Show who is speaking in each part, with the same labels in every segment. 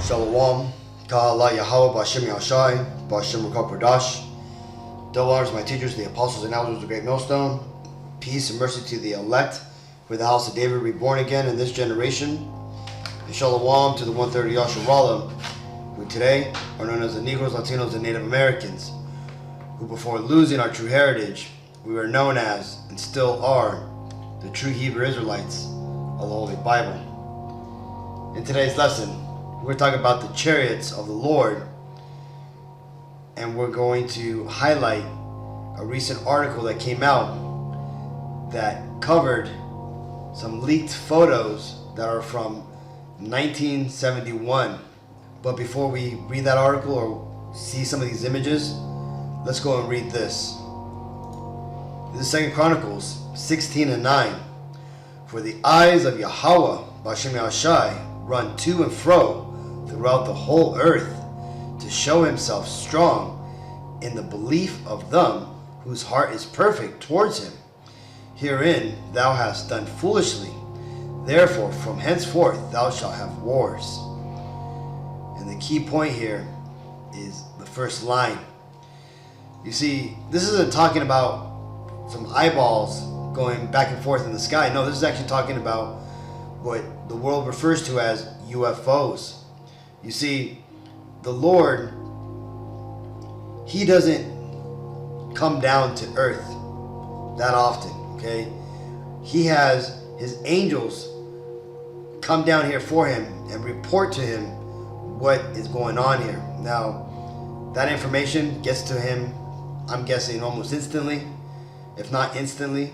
Speaker 1: Shalom, Ka'ala Yahawah B'Shem Yahawashi, B'Shem Qadash. Double honors to my teachers, the apostles and elders of the great millstone. Peace and mercy to the elect, for the house of David reborn again in this generation. And Shalom to the 130 Yasharallah, who today are known as the Negroes, Latinos, and Native Americans, who before losing our true heritage, we were known as, and still are, the true Hebrew Israelites of the Holy Bible. In today's lesson, we're talking about the chariots of the Lord, and we're going to highlight a recent article that came out that covered some leaked photos that are from 1971. But before we read that article or see some of these images, let's go and read this. This is 2 Chronicles 16:9. For the eyes of Yahawah B'Shem Yahawashi run to and fro throughout the whole earth, to show himself strong in the belief of them whose heart is perfect towards him. Herein thou hast done foolishly, therefore from henceforth thou shalt have wars. And the key point here is the first line. You see, this isn't talking about some eyeballs going back and forth in the sky. No, this is actually talking about what the world refers to as UFOs. You see, the Lord, He doesn't come down to earth that often, okay? He has His angels come down here for Him and report to Him what is going on here. Now, that information gets to Him, I'm guessing, almost instantly, if not instantly.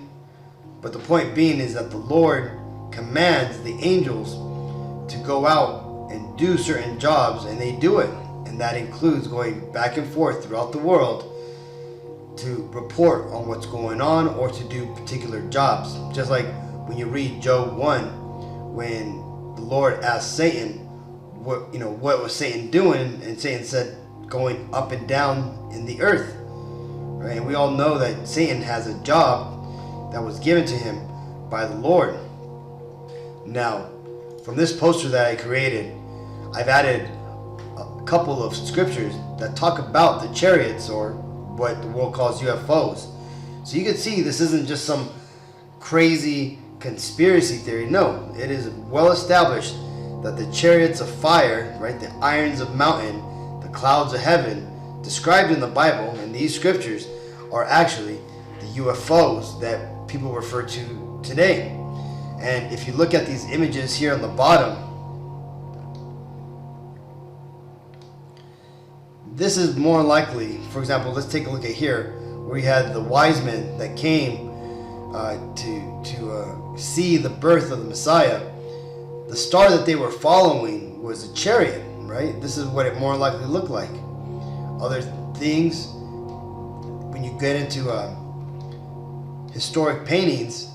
Speaker 1: But the point being is that the Lord commands the angels to go out and do certain jobs, and they do it. And that includes going back and forth throughout the world to report on what's going on or to do particular jobs. Just like when you read Job 1, when the Lord asked Satan, what was Satan doing? And Satan said, going up and down in the earth. Right? And we all know that Satan has a job that was given to him by the Lord. Now, from this poster that I created, I've added a couple of scriptures that talk about the chariots, or what the world calls UFOs. So you can see this isn't just some crazy conspiracy theory. No, it is well established that the chariots of fire, right, the irons of mountain, the clouds of heaven, described in the Bible and these scriptures are actually the UFOs that people refer to today. And if you look at these images here on the bottom, this is more likely, for example, let's take a look at here, where we had the wise men that came to see the birth of the Messiah. The star that they were following was a chariot, right? This is what it more likely looked like. Other things, when you get into historic paintings,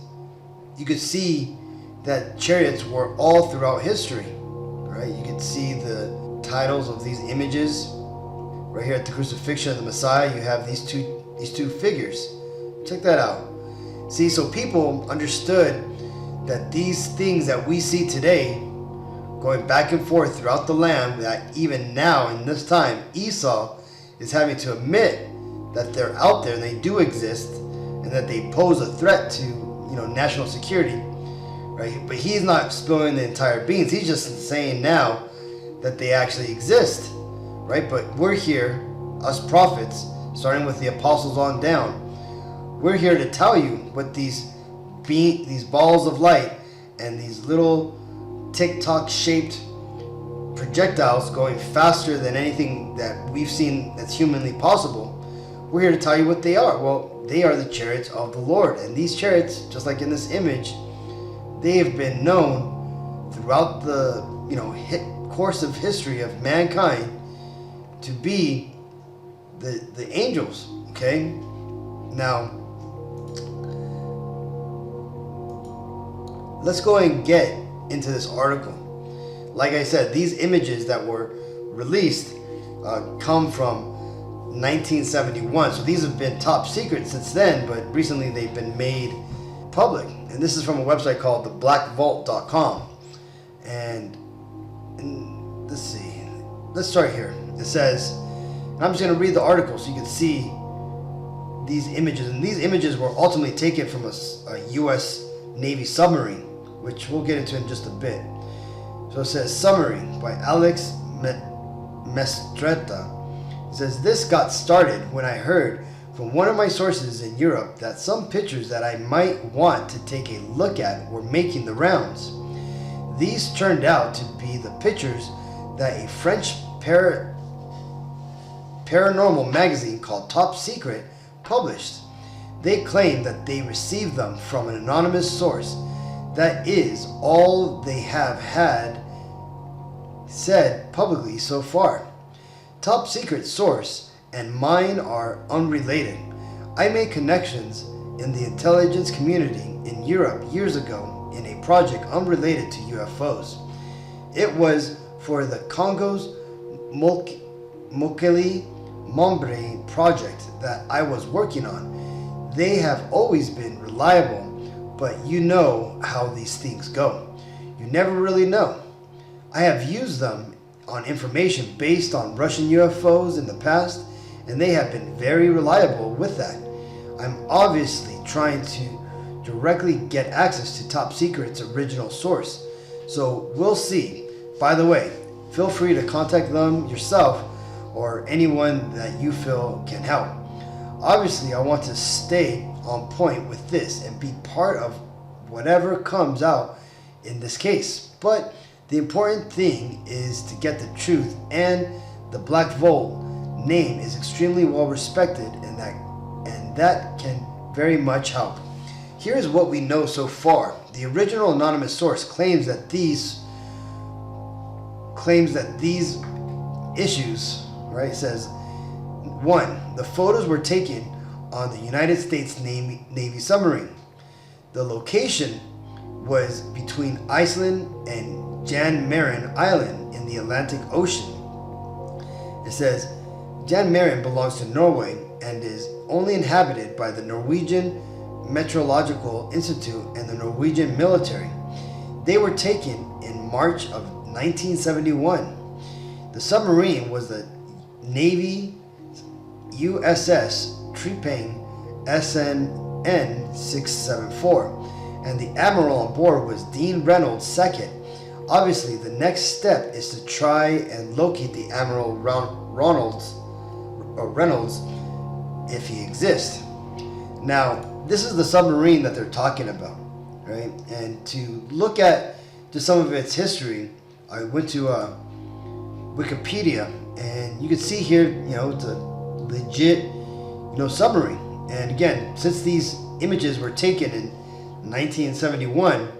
Speaker 1: you could see that chariots were all throughout history, right? You could see the titles of these images. Right here at the crucifixion of the Messiah, you have these two figures. Check that out. See, so people understood that these things that we see today, going back and forth throughout the land, that even now in this time, Esau is having to admit that they're out there and they do exist, and that they pose a threat to, national security, right? But he's not spilling the entire beans. He's just saying now that they actually exist, right? But we're here, us prophets, starting with the apostles on down, we're here to tell you what these balls of light and these little tic-tac shaped projectiles going faster than anything that we've seen that's humanly possible. We're here to tell you what they are. Well, they are the chariots of the Lord. And these chariots, just like in this image, they have been known throughout the course of history of mankind to be the angels. Okay? Now, let's go and get into this article. Like I said, these images that were released come from 1971. So these have been top secret since then, but recently they've been made public. And this is from a website called theblackvault.com. And let's see. let's start here. It says, and I'm just going to read the article so you can see these images. And these images were ultimately taken from a U.S. Navy submarine, which we'll get into in just a bit. So it says, Submarine by Alex Mestretta. It says, this got started when I heard from one of my sources in Europe that some pictures that I might want to take a look at were making the rounds. These turned out to be the pictures that a French paranormal magazine called Top Secret published. They claim that they received them from an anonymous source. That is all they have had said publicly so far. Top Secret source and mine are unrelated. I made connections in the intelligence community in Europe years ago in a project unrelated to UFOs. It was for the Congo's Mokele Mombre project that I was working on. They have always been reliable, but you know how these things go. You never really know. I have used them on information based on Russian UFOs in the past, and they have been very reliable with that. I'm obviously trying to directly get access to Top Secret's original source, so we'll see. By the way, feel free to contact them yourself or anyone that you feel can help. Obviously, I want to stay on point with this and be part of whatever comes out in this case. But the important thing is to get the truth, and the Black Volt name is extremely well respected, and that can very much help. Here's what we know so far. The original anonymous source claims that these issues, right, says 1. The photos were taken on the United States Navy submarine. The location was between Iceland and Jan Mayen Island in the Atlantic Ocean. It says Jan Mayen belongs to Norway and is only inhabited by the Norwegian Meteorological Institute and the Norwegian military. They were taken in March of 1971. The submarine was the Navy USS Tripang SNN 674, and the admiral on board was Dean Reynolds II. Obviously, the next step is to try and locate the Admiral Reynolds if he exists. Now, this is the submarine that they're talking about, right? And to look at just some of its history, I went to Wikipedia, and you can see here, it's a legit, submarine. And again, since these images were taken in 1971,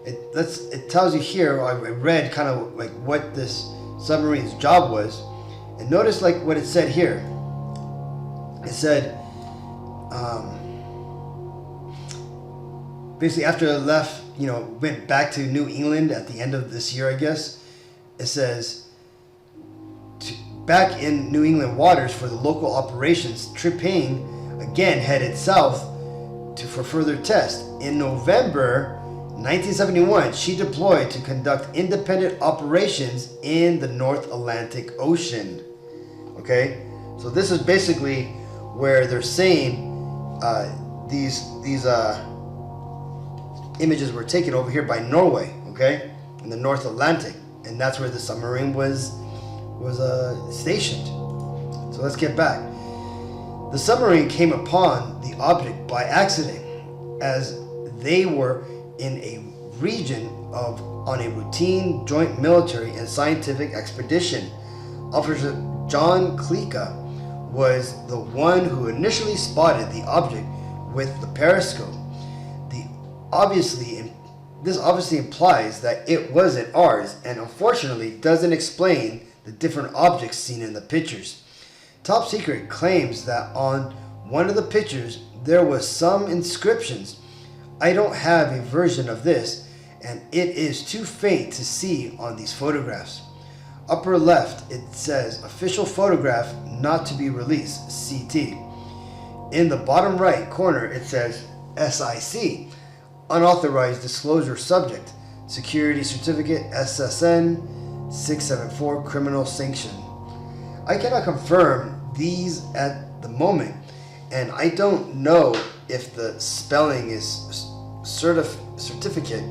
Speaker 1: it tells you here. I read kind of like what this submarine's job was, and notice like what it said here. It said, basically after it left, went back to New England at the end of this year, I guess. It says, back in New England waters for the local operations, Tripang again headed south for further tests. In November 1971, she deployed to conduct independent operations in the North Atlantic Ocean. Okay, so this is basically where they're saying these images were taken over here by Norway, okay, in the North Atlantic, and that's where the submarine was stationed. So let's get back. The submarine came upon the object by accident, as they were in a region on a routine joint military and scientific expedition. Officer John Klika was the one who initially spotted the object with the periscope. This obviously implies that it wasn't ours, and unfortunately doesn't explain the different objects seen in the pictures. Top Secret claims that on one of the pictures there was some inscriptions. I don't have a version of this, and it is too faint to see on these photographs. Upper left, it says official photograph not to be released, CT. In the bottom right corner, it says SIC, unauthorized disclosure subject, security certificate SSN 674 criminal sanction. I cannot confirm these at the moment, and I don't know if the spelling is certificate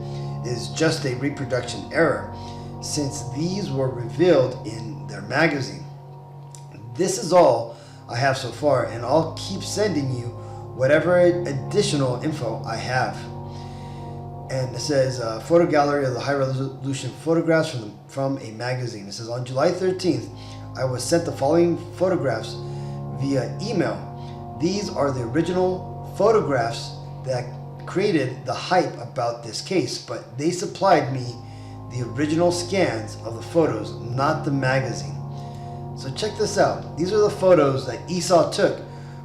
Speaker 1: is just a reproduction error, since these were revealed in their magazine. This is all I have so far, and I'll keep sending you whatever additional info I have. And it says photo gallery of the high resolution photographs from a magazine. It says on July 13th, I was sent the following photographs via email. These are the original photographs that created the hype about this case, but they supplied me the original scans of the photos, not the magazine. So check this out. These are the photos that Esau took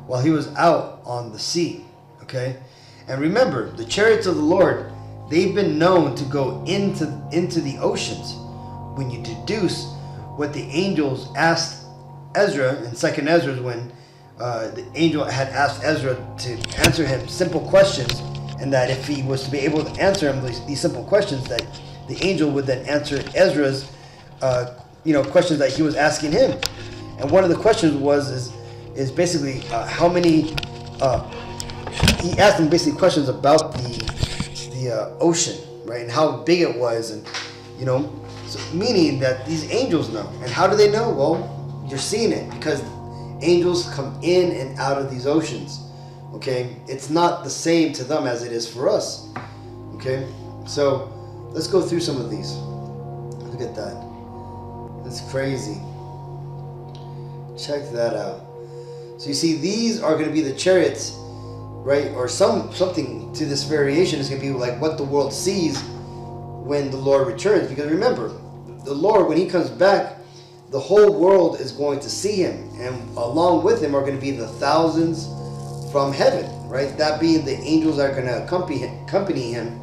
Speaker 1: while he was out on the sea. Okay? And remember, the chariots of the Lord, they've been known to go into the oceans. When you deduce what the angels asked Ezra in 2nd Ezra, when the angel had asked Ezra to answer him simple questions, and that if he was to be able to answer him these simple questions, that the angel would then answer Ezra's questions that he was asking him. And one of the questions is basically how many. He asked him basically questions about the ocean, right, and how big it was, and so meaning that these angels know. And how do they know? Well, you're seeing it because angels come in and out of these oceans. Okay, it's not the same to them as it is for us. Okay, so let's go through some of these. Look at that. That's crazy. Check that out. So you see, these are going to be the chariots, right? Or something to this variation is going to be like what the world sees when the Lord returns. Because remember, the Lord, when he comes back, the whole world is going to see him, and along with him are going to be the thousands from heaven, right? That being the angels that are going to accompany him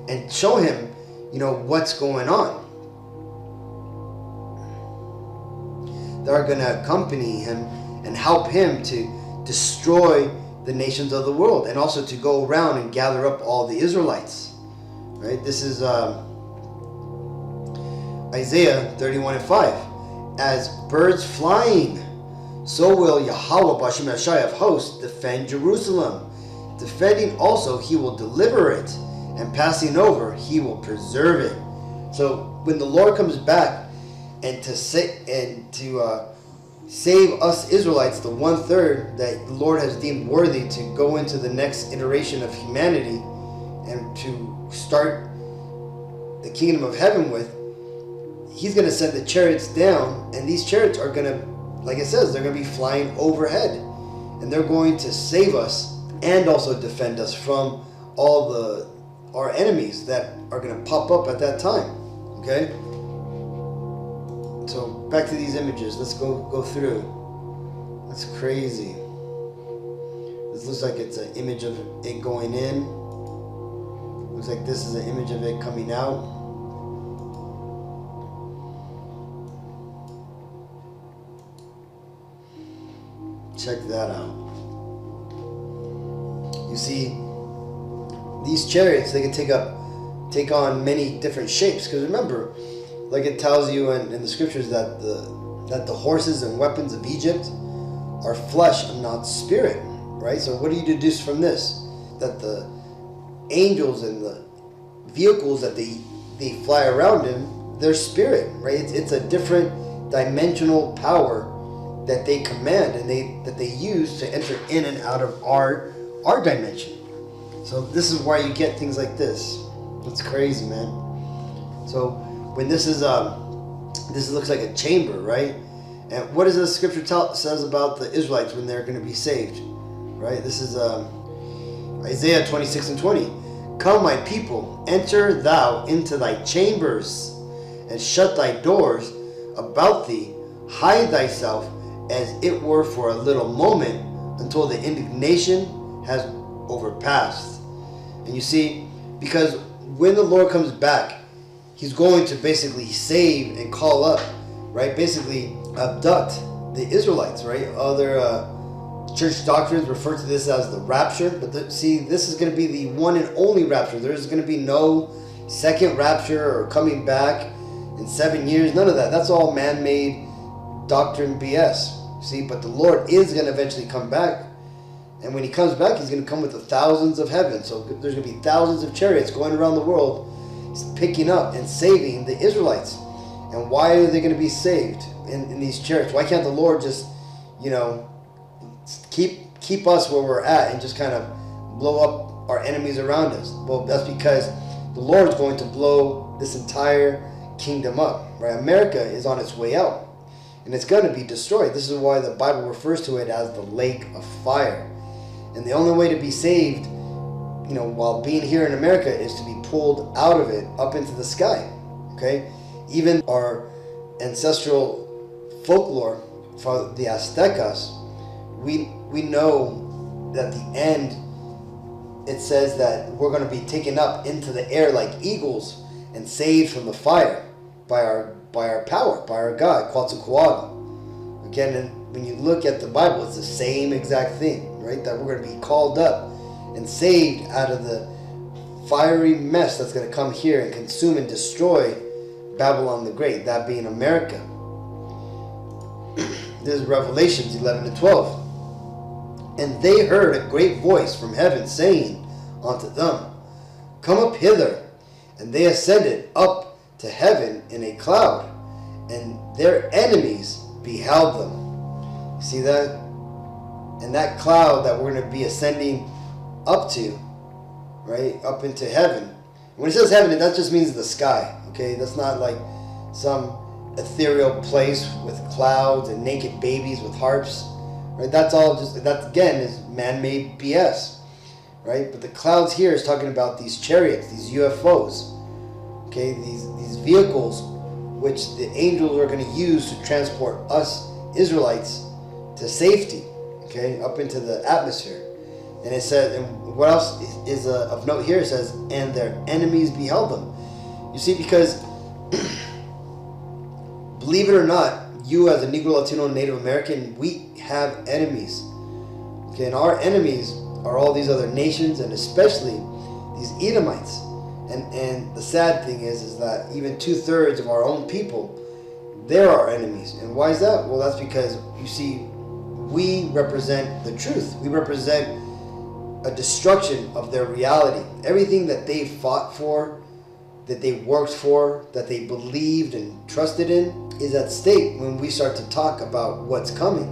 Speaker 1: and show him, what's going on. They're going to accompany him and help him to destroy the nations of the world, and also to go around and gather up all the Israelites, right? This is Isaiah 31:5. As birds flying, so will Yahawah Bashim Ashai of hosts defend Jerusalem. Defending also, he will deliver it, and passing over, he will preserve it. So when the Lord comes back and to save us Israelites, the 1/3 that the Lord has deemed worthy to go into the next iteration of humanity and to start the kingdom of heaven with, he's going to send the chariots down, and these chariots are going to, like it says, they're going to be flying overhead, and they're going to save us and also defend us from all our enemies that are going to pop up at that time. Okay? So back to these images. Let's go through. That's crazy. This looks like it's an image of it going in. Looks like this is an image of it coming out. Check that out. You see, these chariots, they can take on many different shapes. Because remember, like it tells you in the scriptures that the horses and weapons of Egypt are flesh and not spirit, right? So what do you deduce from this? That the angels and the vehicles that they fly around in, they're spirit, right? It's a different dimensional power that they command and that they use to enter in and out of our dimension. So this is why you get things like this. It's crazy, man. So when this looks like a chamber, right? And what does the scripture says about the Israelites when they're going to be saved, right? This is Isaiah 26:20. Come, my people, enter thou into thy chambers, and shut thy doors about thee. Hide thyself as it were for a little moment, until the indignation has overpassed. And you see, because when the Lord comes back, he's going to basically save and call up, right? Basically abduct the Israelites, right? Other church doctrines refer to this as the rapture, but see, this is going to be the one and only rapture. There's going to be no second rapture or coming back. in 7 years. None of that. That's all man-made doctrine BS. See, but the Lord is going to eventually come back. And when he comes back, he's going to come with the thousands of heaven. So there's going to be thousands of chariots going around the world, picking up and saving the Israelites. And why are they going to be saved in these chariots? Why can't the Lord just, keep us where we're at and just kind of blow up our enemies around us? Well, that's because the Lord's going to blow this entire kingdom up, right? America is on its way out, and it's going to be destroyed. This is why the Bible refers to it as the lake of fire. And the only way to be saved, while being here in America, is to be pulled out of it up into the sky, okay? Even our ancestral folklore for the Aztecas, we know that the end, it says that we're going to be taken up into the air like eagles and saved from the fire by our power, by our God, Quetzalcoatl. Again, and when you look at the Bible, it's the same exact thing, right? That we're going to be called up and saved out of the fiery mess that's going to come here and consume and destroy Babylon the Great, that being America. This is Revelations 11-12. And they heard a great voice from heaven saying unto them, Come up hither. And they ascended up to heaven in a cloud, and their enemies beheld them. See that? And that cloud that we're going to be ascending up to, right? Up into heaven. When it says heaven, that just means the sky. Okay? That's not like some ethereal place with clouds and naked babies with harps. Right? That's all just, that again is man-made BS. Right? But the clouds here is talking about these chariots, these UFOs. Okay? These vehicles which the angels are going to use to transport us Israelites to safety. Okay? Up into the atmosphere. And it says, and what else is of note here? It says, and their enemies beheld them. You see, because believe it or not, you as a Negro, Latino, Native American, we have enemies. Okay, and our enemies are all these other nations, and especially these Edomites. And the sad thing is that even 2/3 of our own people, they're our enemies. And why is that? Well, that's because, you see, we represent the truth. We represent a destruction of their reality. Everything that they fought for, that they worked for, that they believed and trusted in, is at stake when we start to talk about what's coming.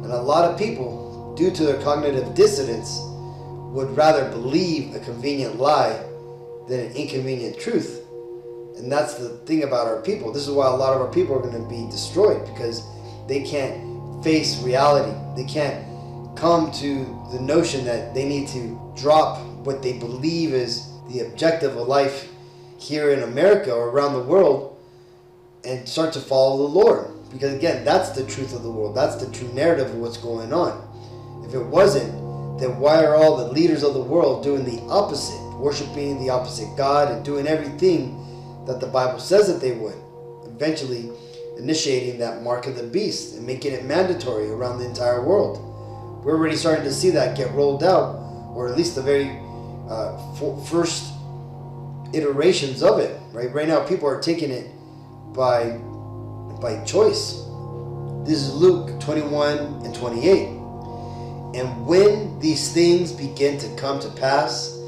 Speaker 1: And a lot of people, due to their cognitive dissonance, would rather believe a convenient lie than an inconvenient truth. And that's the thing about our people. This is why a lot of our people are going to be destroyed, because they can't face reality. They can't come to the notion that they need to drop what they believe is the objective of life here in America or around the world and start to follow the Lord. Because again, that's the truth of the world. That's the true narrative of what's going on. If it wasn't, then why are all the leaders of the world doing the opposite, worshiping the opposite God and doing everything that the Bible says that they would, eventually initiating that mark of the beast and making it mandatory around the entire world? We're already starting to see that get rolled out, or at least the very first iterations of it. Right now, people are taking it by choice. This is Luke 21:28. And when these things begin to come to pass,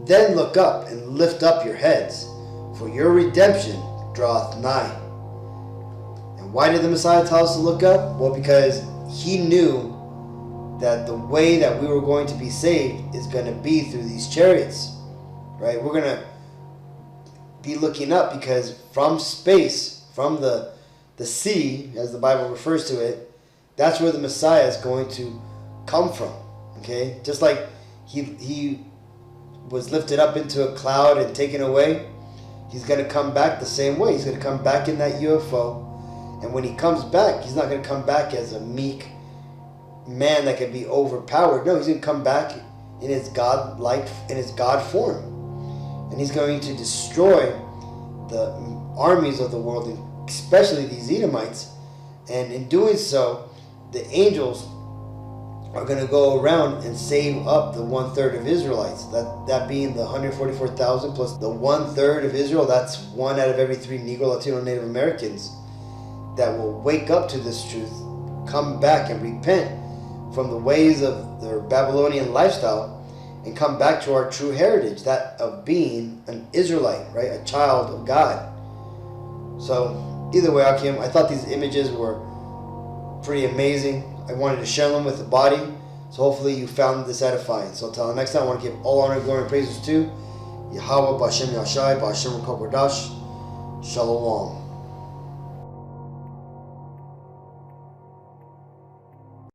Speaker 1: then look up and lift up your heads, for your redemption draweth nigh. And why did the Messiah tell us to look up? Well, because he knew that the way that we were going to be saved is going to be through these chariots. Right? We're going to be looking up, because from space, from the sea, as the Bible refers to it, that's where the Messiah is going to come from. Okay? Just like he was lifted up into a cloud and taken away, he's going to come back the same way. He's going to come back in that UFO. And when he comes back, he's not going to come back as a meek man that can be overpowered. No, he's going to come back in his God form. And he's going to destroy the armies of the world, and especially these Edomites. And in doing so, the angels are going to go around and save up the 1/3 of Israelites. That being the 144,000 plus the 1/3 of Israel. That's 1 out of every 3 Negro, Latino, Native Americans that will wake up to this truth, come back and repent from the ways of their Babylonian lifestyle, and come back to our true heritage, that of being an Israelite, right? A child of God. So either way, Akim, I thought these images were pretty amazing. I wanted to share them with the body, so hopefully you found this edifying. So until next time, I want to give all honor, glory, and praises to Yahawah, B'Hashem Yahshai, B'Hashem Qadash. Shalom.